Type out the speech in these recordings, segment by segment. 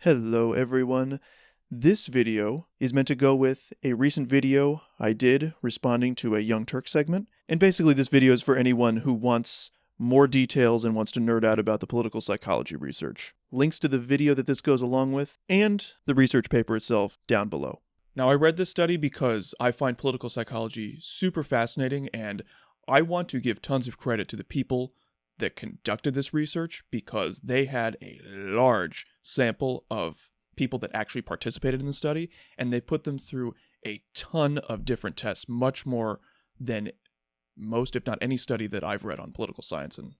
Hello everyone. This video is meant to go with a recent video I did responding to a Young Turk segment. And basically this video is for anyone who wants more details and wants to nerd out about the political psychology research. Links to the video that this goes along with and the research paper itself down below. Now, I read this study because I find political psychology super fascinating, and I want to give tons of credit to the people that conducted this research because they had a large sample of people that actually participated in the study, and they put them through a ton of different tests, much more than most, if not any study that I've read on political science and,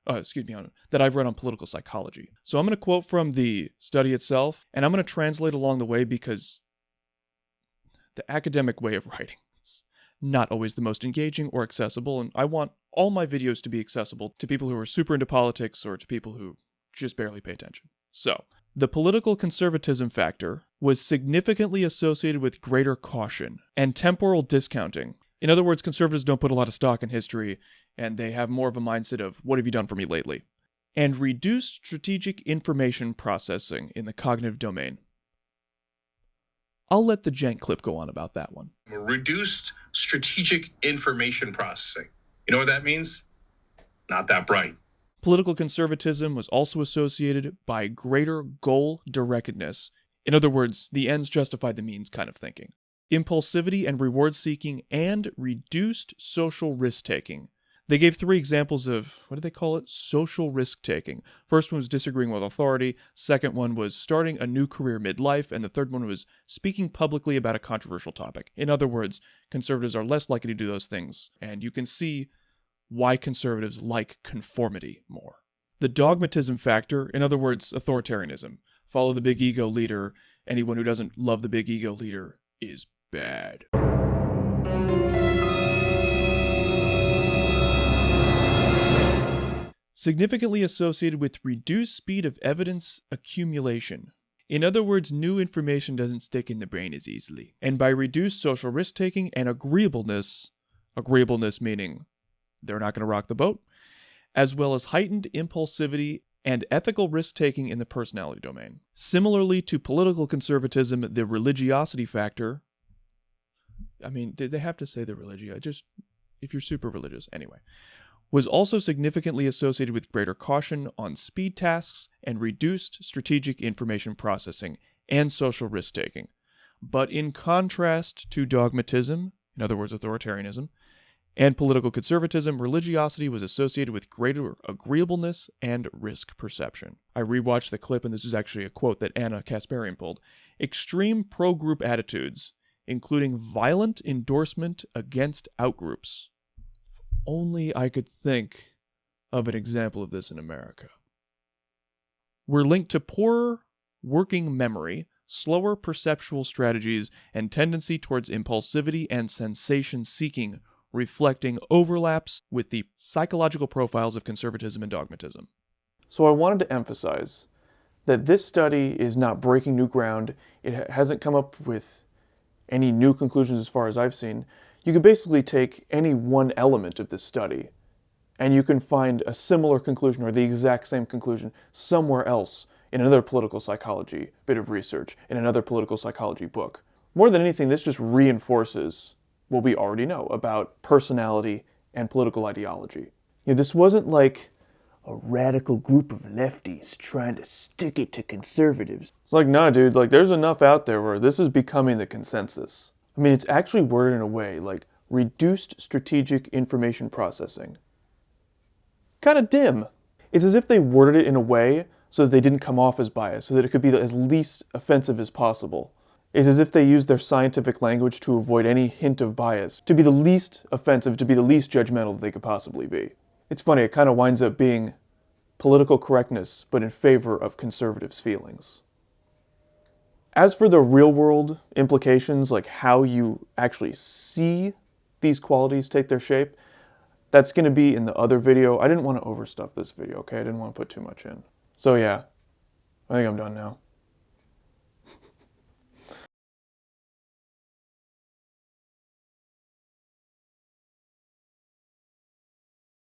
that I've read on political psychology. So I'm going to quote from the study itself, and I'm going to translate along the way because the academic way of writing is not always the most engaging or accessible, and I want all my videos to be accessible to people who are super into politics or to people who just barely pay attention. So, the political conservatism factor was significantly associated with greater caution and temporal discounting. In other words, conservatives don't put a lot of stock in history, and they have more of a mindset of, what have you done for me lately? And reduced strategic information processing in the cognitive domain. I'll let the Jank clip go on about that one. Reduced strategic information processing. You know what that means? Not that bright. Political conservatism was also associated by greater goal-directedness. In other words, the ends justify the means kind of thinking. Impulsivity and reward-seeking, and reduced social risk-taking. They gave 3 examples of, what do they call it? Social risk-taking. First one was disagreeing with authority, second one was starting a new career midlife, and the third one was speaking publicly about a controversial topic. In other words, conservatives are less likely to do those things, and you can see why conservatives like conformity more. The dogmatism factor, in other words, authoritarianism. Follow the big ego leader. Anyone who doesn't love the big ego leader is bad. Significantly associated with reduced speed of evidence accumulation. In other words, new information doesn't stick in the brain as easily. And by reduced social risk-taking and agreeableness meaning they're not going to rock the boat, as well as heightened impulsivity and ethical risk-taking in the personality domain. Similarly to political conservatism, the religiosity factor, I mean, did they have to say the religia? Just, if you're super religious, anyway, was also significantly associated with greater caution on speed tasks and reduced strategic information processing and social risk-taking. But in contrast to dogmatism, in other words, authoritarianism, and political conservatism, religiosity was associated with greater agreeableness and risk perception. I rewatched the clip, and this is actually a quote that Anna Kasparian pulled. Extreme pro-group attitudes, including violent endorsement against outgroups. Only I could think of an example of this in America. We're linked to poorer working memory, slower perceptual strategies, and tendency towards impulsivity and sensation seeking, reflecting overlaps with the psychological profiles of conservatism and dogmatism. So I wanted to emphasize that this study is not breaking new ground. It hasn't come up with any new conclusions as far as I've seen. You can basically take any one element of this study and you can find a similar conclusion or the exact same conclusion somewhere else in another political psychology bit of research, in another political psychology book. More than anything, this just reinforces what we already know about personality and political ideology. You know, this wasn't like a radical group of lefties trying to stick it to conservatives. It's like, nah, dude, like there's enough out there where this is becoming the consensus. I mean, it's actually worded in a way like reduced strategic information processing. Kind of dim. It's as if they worded it in a way so that they didn't come off as biased, so that it could be as least offensive as possible. It's as if they used their scientific language to avoid any hint of bias, to be the least offensive, to be the least judgmental that they could possibly be. It's funny, it kind of winds up being political correctness, but in favor of conservatives' feelings. As for the real-world implications, like how you actually see these qualities take their shape, that's going to be in the other video. I didn't want to overstuff this video, okay? I didn't want to put too much in. So yeah, I think I'm done now.